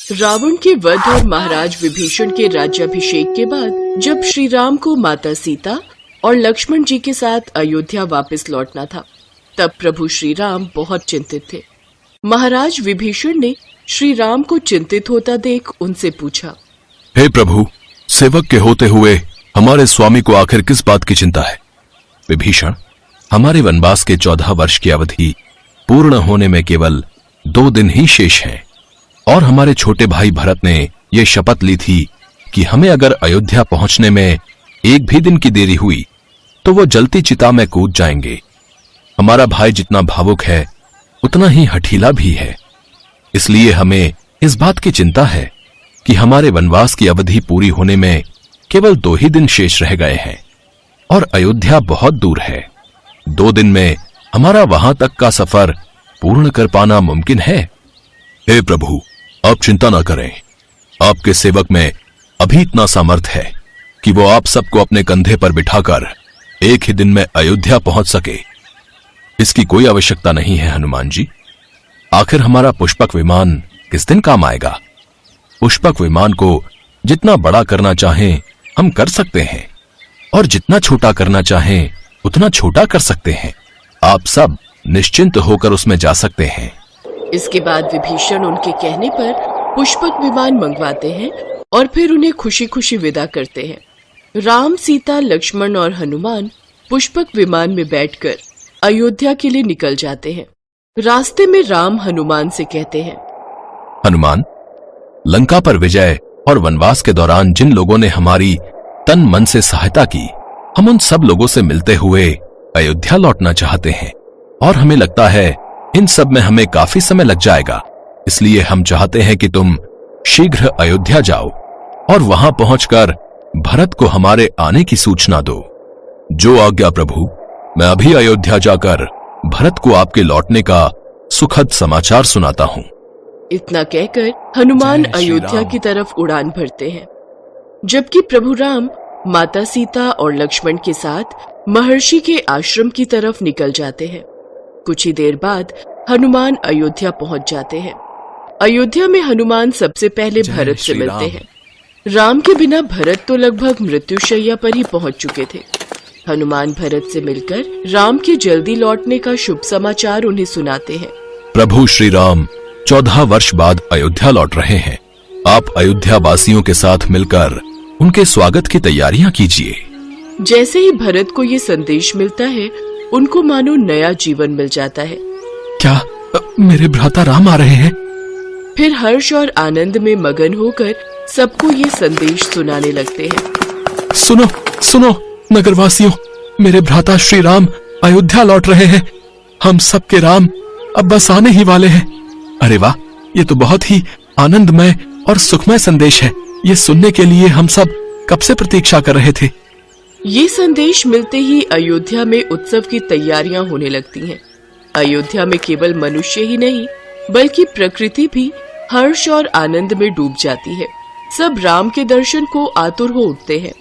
रावण के वध और महाराज विभीषण के राज्याभिषेक के बाद जब श्री राम को माता सीता और लक्ष्मण जी के साथ अयोध्या वापस लौटना था, तब प्रभु श्री राम बहुत चिंतित थे। महाराज विभीषण ने श्री राम को चिंतित होता देख उनसे पूछा, हे प्रभु, सेवक के होते हुए हमारे स्वामी को आखिर किस बात की चिंता है? विभीषण, हमारे वनवास के 14 वर्ष की अवधि पूर्ण होने में केवल 2 दिन ही शेष हैं, और हमारे छोटे भाई भरत ने यह शपथ ली थी कि हमें अगर अयोध्या पहुंचने में 1 भी दिन की देरी हुई तो वो जलती चिता में कूद जाएंगे। हमारा भाई जितना भावुक है उतना ही हठीला भी है, इसलिए हमें इस बात की चिंता है कि हमारे वनवास की अवधि पूरी होने में केवल 2 ही दिन शेष रह गए हैं और अयोध्या बहुत दूर है। 2 दिन में हमारा वहां तक का सफर पूर्ण कर पाना मुमकिन है। हे प्रभु, आप चिंता न करें। आपके सेवक में अभी इतना सामर्थ है कि वो आप सबको अपने कंधे पर बिठाकर 1 ही दिन में अयोध्या पहुंच सके। इसकी कोई आवश्यकता नहीं है हनुमान जी। आखिर हमारा पुष्पक विमान किस दिन काम आएगा? पुष्पक विमान को जितना बड़ा करना चाहें हम कर सकते हैं, और जितना छोटा करना चाहें उतना छोटा कर सकते हैं। आप सब निश्चिंत होकर उसमें जा सकते हैं। इसके बाद विभीषण उनके कहने पर पुष्पक विमान मंगवाते हैं और फिर उन्हें खुशी खुशी विदा करते हैं। राम, सीता, लक्ष्मण और हनुमान पुष्पक विमान में बैठकर अयोध्या के लिए निकल जाते हैं। रास्ते में राम हनुमान से कहते हैं, हनुमान, लंका पर विजय और वनवास के दौरान जिन लोगों ने हमारी तन मन से सहायता की, हम उन सब लोगों से मिलते हुए अयोध्या लौटना चाहते हैं, और हमें लगता है इन सब में हमें काफी समय लग जाएगा। इसलिए हम चाहते हैं कि तुम शीघ्र अयोध्या जाओ और वहां पहुंचकर भरत को हमारे आने की सूचना दो। जो आज्ञा प्रभु। मैं अभी अयोध्या जाकर भरत को आपके लौटने का सुखद समाचार सुनाता हूँ। इतना कहकर हनुमान अयोध्या की तरफ उड़ान भरते हैं, जबकि प्रभु राम माता सीता और लक्ष्मण के साथ महर्षि के आश्रम की तरफ निकल जाते हैं। कुछ ही देर बाद हनुमान अयोध्या पहुंच जाते हैं। अयोध्या में हनुमान सबसे पहले भरत से मिलते हैं। राम के बिना भरत तो लगभग मृत्युशैया पर ही पहुंच चुके थे। हनुमान भरत से मिलकर राम के जल्दी लौटने का शुभ समाचार उन्हें सुनाते हैं। प्रभु श्री राम 14 वर्ष बाद अयोध्या लौट रहे हैं। आप अयोध्या वासियों के साथ मिलकर उनके स्वागत की तैयारियां कीजिए। जैसे ही भरत को ये संदेश मिलता है, उनको मानो नया जीवन मिल जाता है। क्या मेरे भ्राता राम आ रहे हैं? फिर हर्ष और आनंद में मगन होकर सबको ये संदेश सुनाने लगते हैं। सुनो सुनो नगरवासियों, मेरे भ्राता श्री राम अयोध्या लौट रहे हैं। हम सबके राम अब बस आने ही वाले हैं। अरे वाह, ये तो बहुत ही आनंदमय और सुखमय संदेश है। ये सुनने के लिए हम सब कब से प्रतीक्षा कर रहे थे। ये संदेश मिलते ही अयोध्या में उत्सव की तैयारियां होने लगती हैं। अयोध्या में केवल मनुष्य ही नहीं बल्कि प्रकृति भी हर्ष और आनंद में डूब जाती है। सब राम के दर्शन को आतुर हो उठते हैं।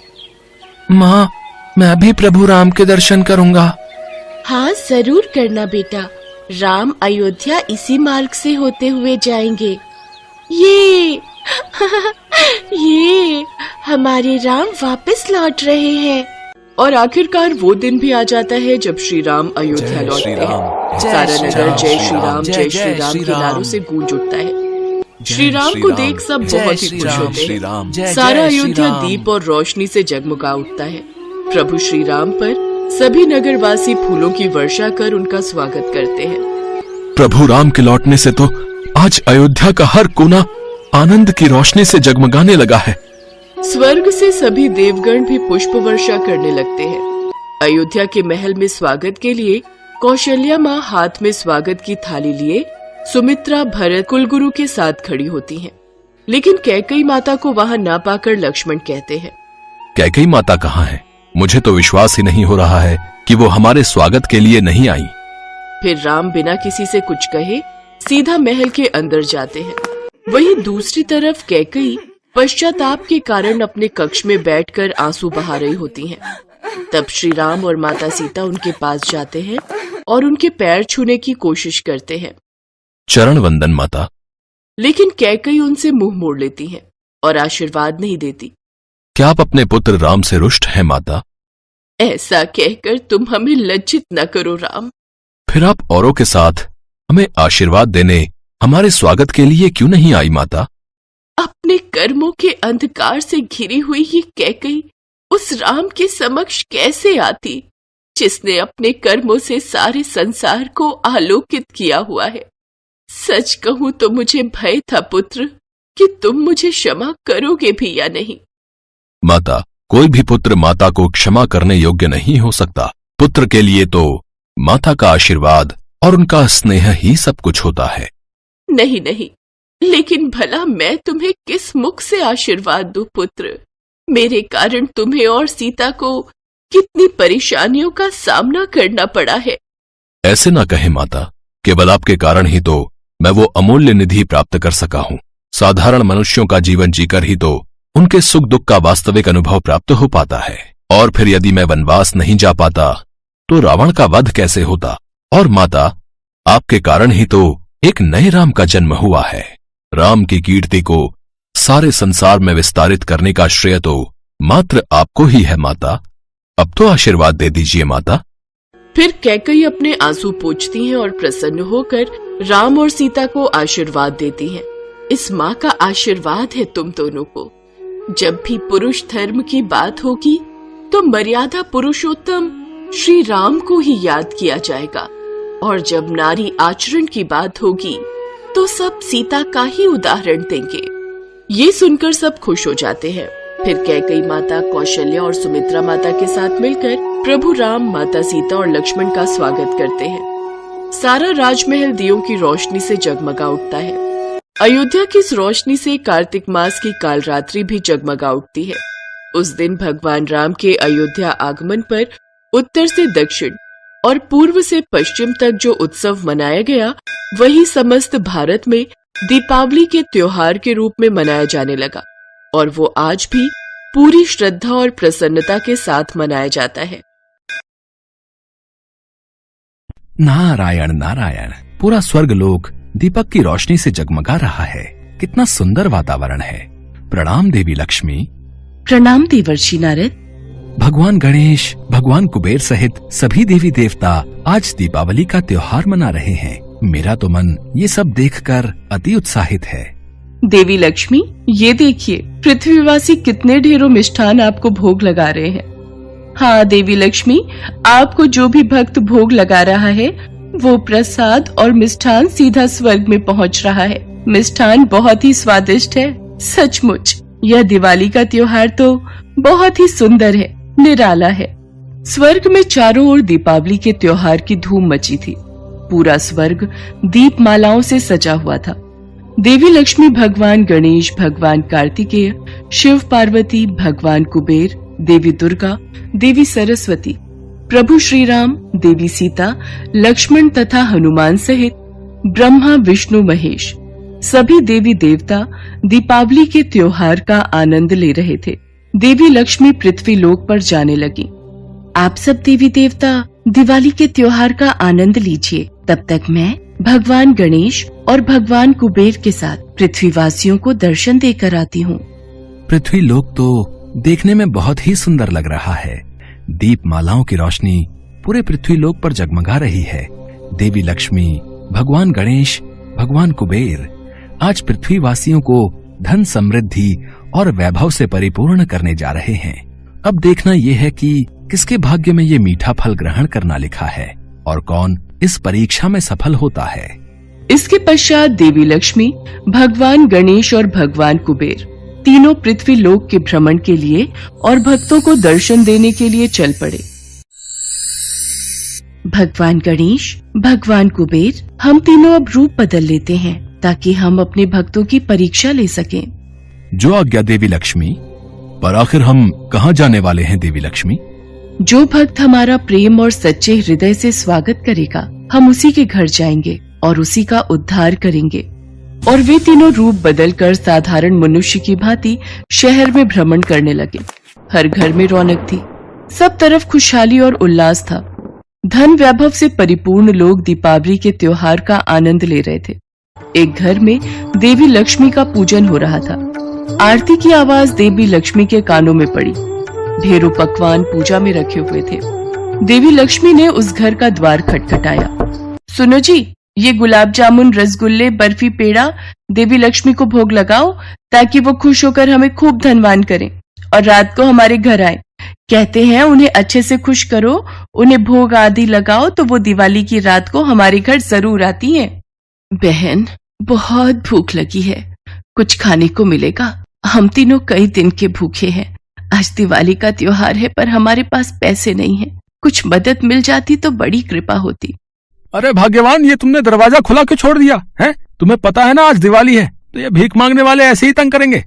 माँ, मैं भी प्रभु राम के दर्शन करूंगा। हाँ, जरूर करना बेटा। राम अयोध्या इसी मार्ग से होते हुए जाएंगे। ये ये हमारे राम वापस लौट रहे हैं। और आखिरकार वो दिन भी आ जाता है जब श्री राम अयोध्या लौटते हैं। सारा नगर जय श्री राम जय श्री राम के नारों से गूंज उठता है। श्री राम को देख सब बहुत ही खुश होते हैं। सारा अयोध्या दीप और रोशनी से जगमगा उठता है। प्रभु श्री राम पर सभी नगरवासी फूलों की वर्षा कर उनका स्वागत करते हैं। प्रभु राम के लौटने से तो आज अयोध्या का हर कोना आनंद की रोशनी से जगमगाने लगा है। स्वर्ग से सभी देवगण भी पुष्प वर्षा करने लगते हैं। अयोध्या के महल में स्वागत के लिए कौशल्या माँ हाथ में स्वागत की थाली लिए सुमित्रा, भरत, कुलगुरु के साथ खड़ी होती हैं। लेकिन कैकेयी माता को वहाँ न पाकर लक्ष्मण कहते हैं, कैकेयी माता कहाँ है? मुझे तो विश्वास ही नहीं हो रहा है कि वो हमारे स्वागत के लिए नहीं आई। फिर राम बिना किसी से कुछ कहे सीधा महल के अंदर जाते हैं। वहीं दूसरी तरफ कैकेयी पश्चाताप के कारण अपने कक्ष में बैठकर आंसू बहा रही होती हैं। तब श्री राम और माता सीता उनके पास जाते हैं और उनके पैर छूने की कोशिश करते हैं। चरण वंदन माता। लेकिन कैकई उनसे मुंह मोड़ लेती हैं और आशीर्वाद नहीं देती। क्या आप अपने पुत्र राम से रुष्ट हैं माता? ऐसा कहकर तुम हमें लज्जित न करो राम। फिर आप औरों के साथ हमें आशीर्वाद देने हमारे स्वागत के लिए क्यों नहीं आई माता? अपने कर्मों के अंधकार से घिरी हुई ये कैकई उस राम के समक्ष कैसे आती जिसने अपने कर्मों से सारे संसार को आलोकित किया हुआ है। सच कहूं तो मुझे भय था पुत्र कि तुम मुझे क्षमा करोगे भी या नहीं। माता, कोई भी पुत्र माता को क्षमा करने योग्य नहीं हो सकता। पुत्र के लिए तो माता का आशीर्वाद और उनका स्नेह ही सब कुछ होता है। नहीं नहीं, लेकिन भला मैं तुम्हें किस मुख से आशीर्वाद दूं पुत्र? मेरे कारण तुम्हें और सीता को कितनी परेशानियों का सामना करना पड़ा है। ऐसे ना कहे माता, केवल आपके कारण ही तो मैं वो अमूल्य निधि प्राप्त कर सका हूँ। साधारण मनुष्यों का जीवन जीकर ही तो उनके सुख दुख का वास्तविक अनुभव प्राप्त हो पाता है। और फिर यदि मैं वनवास नहीं जा पाता तो रावण का वध कैसे होता? और माता, आपके कारण ही तो एक नए राम का जन्म हुआ है। राम की कीर्ति को सारे संसार में विस्तारित करने का श्रेय तो मात्र आपको ही है माता। अब तो आशीर्वाद दे दीजिए माता। फिर कैकई अपने आंसू पोंछती हैं और प्रसन्न होकर राम और सीता को आशीर्वाद देती हैं। इस माँ का आशीर्वाद है तुम दोनों को। जब भी पुरुष धर्म की बात होगी तो मर्यादा पुरुषोत्तम श्री राम को ही याद किया जाएगा, और जब नारी आचरण की बात होगी तो सब सीता का ही उदाहरण देंगे। ये सुनकर सब खुश हो जाते हैं। फिर कैकई माता कौशल्या और सुमित्रा माता के साथ मिलकर प्रभु राम, माता सीता और लक्ष्मण का स्वागत करते हैं। सारा राजमहल दियों की रोशनी से जगमगा उठता है। अयोध्या की इस रोशनी से कार्तिक मास की कालरात्रि भी जगमगा उठती है। उस दिन भगवान राम के अयोध्या आगमन पर उत्तर से दक्षिण और पूर्व से पश्चिम तक जो उत्सव मनाया गया, वही समस्त भारत में दीपावली के त्योहार के रूप में मनाया जाने लगा, और वो आज भी पूरी श्रद्धा और प्रसन्नता के साथ मनाया जाता है। नारायण नारायण, पूरा स्वर्गलोक दीपक की रोशनी से जगमगा रहा है। कितना सुंदर वातावरण है। प्रणाम देवी लक्ष्मी। प्रणाम देवर्षि नारद। भगवान गणेश, भगवान कुबेर सहित सभी देवी देवता आज दीपावली का त्योहार मना रहे हैं। मेरा तो मन ये सब देखकर अति उत्साहित है। देवी लक्ष्मी, ये देखिए पृथ्वीवासी कितने ढेरों मिष्ठान आपको भोग लगा रहे हैं। हाँ देवी लक्ष्मी, आपको जो भी भक्त भोग लगा रहा है वो प्रसाद और मिष्ठान सीधा स्वर्ग में पहुंच रहा है। मिष्ठान बहुत ही स्वादिष्ट है। सचमुच यह दिवाली का त्योहार तो बहुत ही सुंदर है, निराला है। स्वर्ग में चारों ओर दीपावली के त्योहार की धूम मची थी। पूरा स्वर्ग दीपमालाओं से सजा हुआ था। देवी लक्ष्मी, भगवान गणेश, भगवान कार्तिकेय, शिव पार्वती, भगवान कुबेर, देवी दुर्गा, देवी सरस्वती, प्रभु श्री राम, देवी सीता, लक्ष्मण तथा हनुमान सहित ब्रह्मा, विष्णु, महेश सभी देवी देवता दीपावली के त्योहार का आनंद ले रहे थे। देवी लक्ष्मी पृथ्वी लोक पर जाने लगी। आप सब देवी देवता दिवाली के त्योहार का आनंद लीजिए, तब तक मैं भगवान गणेश और भगवान कुबेर के साथ पृथ्वीवासियों को दर्शन देकर आती हूँ। पृथ्वी लोक तो देखने में बहुत ही सुंदर लग रहा है। दीपमालाओं की रोशनी पूरे पृथ्वी लोक पर जगमगा रही है। देवी लक्ष्मी, भगवान गणेश, भगवान कुबेर आज पृथ्वीवासियों को धन, समृद्धि और वैभव से परिपूर्ण करने जा रहे हैं। अब देखना यह है कि किसके भाग्य में ये मीठा फल ग्रहण करना लिखा है और कौन इस परीक्षा में सफल होता है। इसके पश्चात देवी लक्ष्मी, भगवान गणेश और भगवान कुबेर तीनों पृथ्वी लोक के भ्रमण के लिए और भक्तों को दर्शन देने के लिए चल पड़े। भगवान गणेश, भगवान कुबेर, हम तीनों अब रूप बदल लेते हैं ताकि हम अपने भक्तों की परीक्षा ले सकें। जो आज्ञा देवी लक्ष्मी। पर आखिर हम कहाँ जाने वाले हैं देवी लक्ष्मी? जो भक्त हमारा प्रेम और सच्चे हृदय से स्वागत करेगा, हम उसी के घर जाएंगे और उसी का उद्धार करेंगे। और वे तीनों रूप बदलकर साधारण मनुष्य की भांति शहर में भ्रमण करने लगे। हर घर में रौनक थी, सब तरफ खुशहाली और उल्लास था। धन वैभव से परिपूर्ण लोग दीपावली के त्योहार का आनंद ले रहे थे। एक घर में देवी लक्ष्मी का पूजन हो रहा था। आरती की आवाज देवी लक्ष्मी के कानों में पड़ी। ढेरों पकवान पूजा में रखे हुए थे। देवी लक्ष्मी ने उस घर का द्वार खटखटाया। सुनो जी, ये गुलाब जामुन, रसगुल्ले, बर्फी, पेड़ा देवी लक्ष्मी को भोग लगाओ ताकि वो खुश होकर हमें खूब धनवान करें और रात को हमारे घर आए। कहते हैं उन्हें अच्छे से खुश करो, उन्हें भोग आदि लगाओ तो वो दिवाली की रात को हमारे घर जरूर आती हैं। बहन, बहुत भूख लगी है, कुछ खाने को मिलेगा? हम तीनों कई दिन के भूखे हैं। आज दिवाली का त्योहार है पर हमारे पास पैसे नहीं है। कुछ मदद मिल जाती तो बड़ी कृपा होती। अरे भाग्यवान, ये तुमने दरवाजा खुला क्यों छोड़ दिया है? तुम्हें पता है ना आज दिवाली है, तो ये भीख मांगने वाले ऐसे ही तंग करेंगे।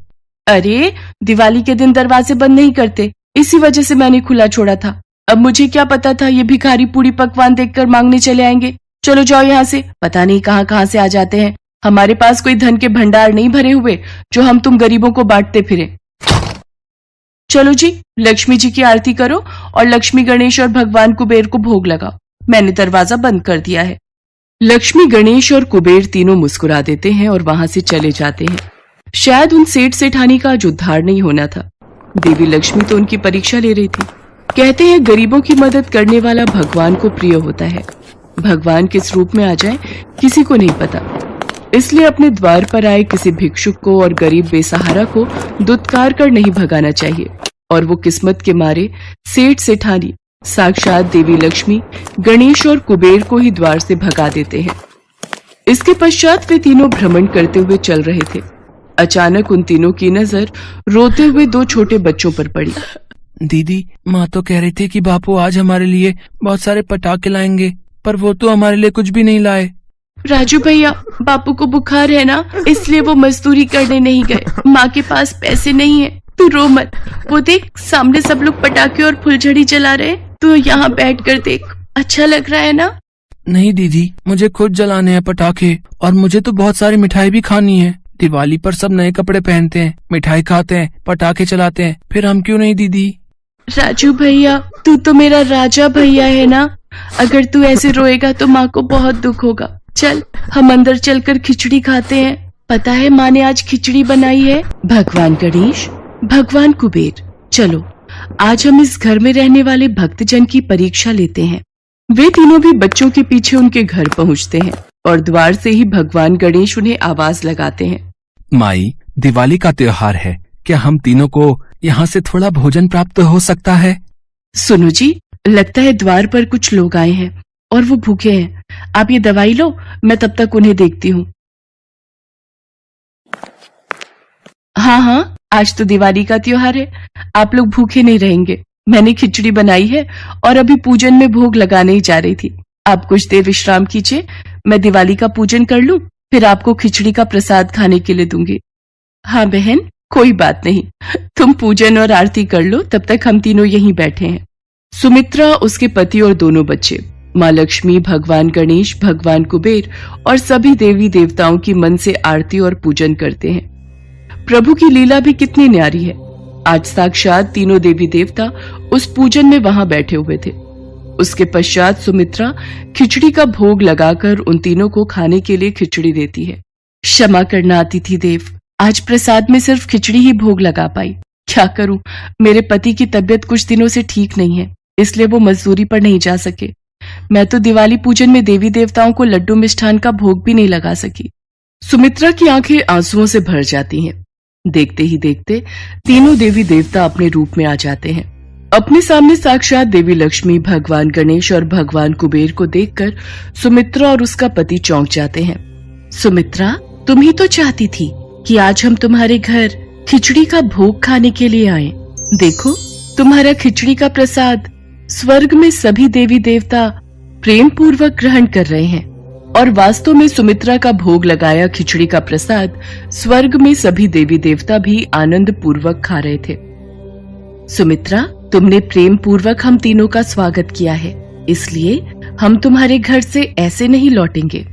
अरे, दिवाली के दिन दरवाजे बंद नहीं करते, इसी वजह से मैंने खुला छोड़ा था। अब मुझे क्या पता था ये भिखारी पूरी पकवान देखकर मांगने चले आएंगे। चलो जाओ यहाँ से, पता नहीं कहाँ कहाँ से आ जाते हैं। हमारे पास कोई धन के भंडार नहीं भरे हुए जो हम तुम गरीबों को बांटते फिरे। चलो जी, लक्ष्मी जी की आरती करो और लक्ष्मी, गणेश और भगवान कुबेर को भोग लगाओ। मैंने दरवाजा बंद कर दिया है। लक्ष्मी, गणेश और कुबेर तीनों मुस्कुरा देते हैं और वहां से चले जाते हैं। शायद उन सेठ सेठानी का आज उद्धार नहीं होना था। देवी लक्ष्मी तो उनकी परीक्षा ले रही थी। कहते हैं गरीबों की मदद करने वाला भगवान को प्रिय होता है। भगवान किस रूप में आ जाए किसी को नहीं पता, इसलिए अपने द्वार पर आए किसी भिक्षुक को और गरीब बेसहारा को दुत्कार कर नहीं भगाना चाहिए। और वो किस्मत के मारे सेठ सेठानी साक्षात देवी लक्ष्मी, गणेश और कुबेर को ही द्वार से भगा देते हैं। इसके पश्चात वे तीनों भ्रमण करते हुए चल रहे थे। अचानक उन तीनों की नजर रोते हुए दो छोटे बच्चों पर पड़ी। दीदी, माँ तो कह रही थी कि बापू आज हमारे लिए बहुत सारे पटाखे लाएंगे, पर वो तो हमारे लिए कुछ भी नहीं लाए। राजू भैया, बापू को बुखार है ना, इसलिए वो मजदूरी करने नहीं गए। माँ के पास पैसे नहीं है। तू रो मत, वो देख सामने सब लोग पटाखे और फुलझड़ी जला रहे। तू यहाँ बैठ कर देख, अच्छा लग रहा है ना? नहीं दीदी, मुझे खुद जलाने हैं पटाखे, और मुझे तो बहुत सारी मिठाई भी खानी है। दिवाली पर सब नए कपड़े पहनते हैं, मिठाई खाते हैं, पटाखे चलाते हैं, फिर हम क्यों नहीं दीदी? राजू भैया, तू तो मेरा राजा भैया है ना। अगर तू ऐसे रोएगा तो माँ को बहुत दुख होगा। चल, हम अंदर चलकर खिचड़ी खाते हैं। पता है माँ ने आज खिचड़ी बनाई है। भगवान गणेश, भगवान कुबेर, चलो आज हम इस घर में रहने वाले भक्तजन की परीक्षा लेते हैं। वे तीनों भी बच्चों के पीछे उनके घर पहुंचते हैं और द्वार से ही भगवान गणेश उन्हें आवाज लगाते हैं। माई, दिवाली का त्योहार है, क्या हम तीनों को यहाँ से थोड़ा भोजन प्राप्त हो सकता है? सुनो जी, लगता है द्वार पर कुछ लोग आए हैं और वो भूखे हैं। आप ये दवाई लो, मैं तब तक उन्हें देखती हूँ। हाँ हाँ, आज तो दिवाली का त्योहार है, आप लोग भूखे नहीं रहेंगे। मैंने खिचड़ी बनाई है और अभी पूजन में भोग लगाने ही जा रही थी। आप कुछ देर विश्राम कीजिए, मैं दिवाली का पूजन कर लूं, फिर आपको खिचड़ी का प्रसाद खाने के लिए दूंगी। हाँ बहन, कोई बात नहीं, तुम पूजन और आरती कर लो, तब तक हम तीनों यहीं बैठे हैं। सुमित्रा, उसके पति और दोनों बच्चे माँ लक्ष्मी, भगवान गणेश, भगवान कुबेर और सभी देवी देवताओं की मन से आरती और पूजन करते हैं। प्रभु की लीला भी कितनी न्यारी है। आज साक्षात तीनों देवी देवता उस पूजन में वहां बैठे हुए थे। उसके पश्चात सुमित्रा खिचड़ी का भोग लगाकर उन तीनों को खाने के लिए खिचड़ी देती है। क्षमा करना अतिथि देव, आज प्रसाद में सिर्फ खिचड़ी ही भोग लगा पाई। क्या करूं, मेरे पति की तबीयत कुछ दिनों से ठीक नहीं है, इसलिए वो मजदूरी पर नहीं जा सके। मैं तो दिवाली पूजन में देवी देवताओं को लड्डू मिष्ठान का भोग भी नहीं लगा सकी। सुमित्रा की आंखें आंसुओं से भर जाती हैं। देखते ही देखते तीनों देवी देवता अपने रूप में आ जाते हैं। अपने सामने साक्षात देवी लक्ष्मी, भगवान गणेश और भगवान कुबेर को देखकर सुमित्रा और उसका पति चौंक जाते हैं। सुमित्रा, तुम ही तो चाहती थी कि आज हम तुम्हारे घर खिचड़ी का भोग खाने के लिए आए। देखो, तुम्हारा खिचड़ी का प्रसाद स्वर्ग में सभी देवी देवता प्रेम पूर्वक ग्रहण कर रहे हैं। और वास्तव में सुमित्रा का भोग लगाया खिचड़ी का प्रसाद स्वर्ग में सभी देवी देवता भी आनंद पूर्वक खा रहे थे। सुमित्रा, तुमने प्रेम पूर्वक हम तीनों का स्वागत किया है, इसलिए हम तुम्हारे घर से ऐसे नहीं लौटेंगे।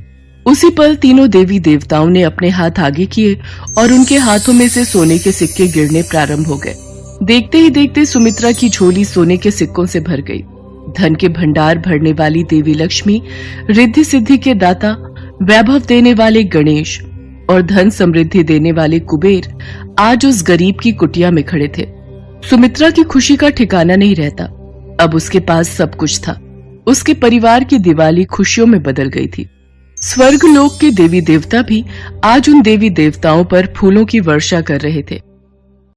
उसी पल तीनों देवी देवताओं ने अपने हाथ आगे किए और उनके हाथों में से सोने के सिक्के गिरने प्रारंभ हो गए। देखते ही देखते सुमित्रा की झोली सोने के सिक्कों से भर गई। धन के भंडार भरने वाली देवी लक्ष्मी, रिद्धि सिद्धि के दाता, वैभव देने वाले गणेश और धन समृद्धि देने वाले कुबेर आज उस गरीब की कुटिया में खड़े थे। सुमित्रा की खुशी का ठिकाना नहीं रहता। अब उसके पास सब कुछ था। उसके परिवार की दिवाली खुशियों में बदल गई थी। स्वर्ग लोक के देवी देवता भी आज उन देवी देवताओं पर फूलों की वर्षा कर रहे थे।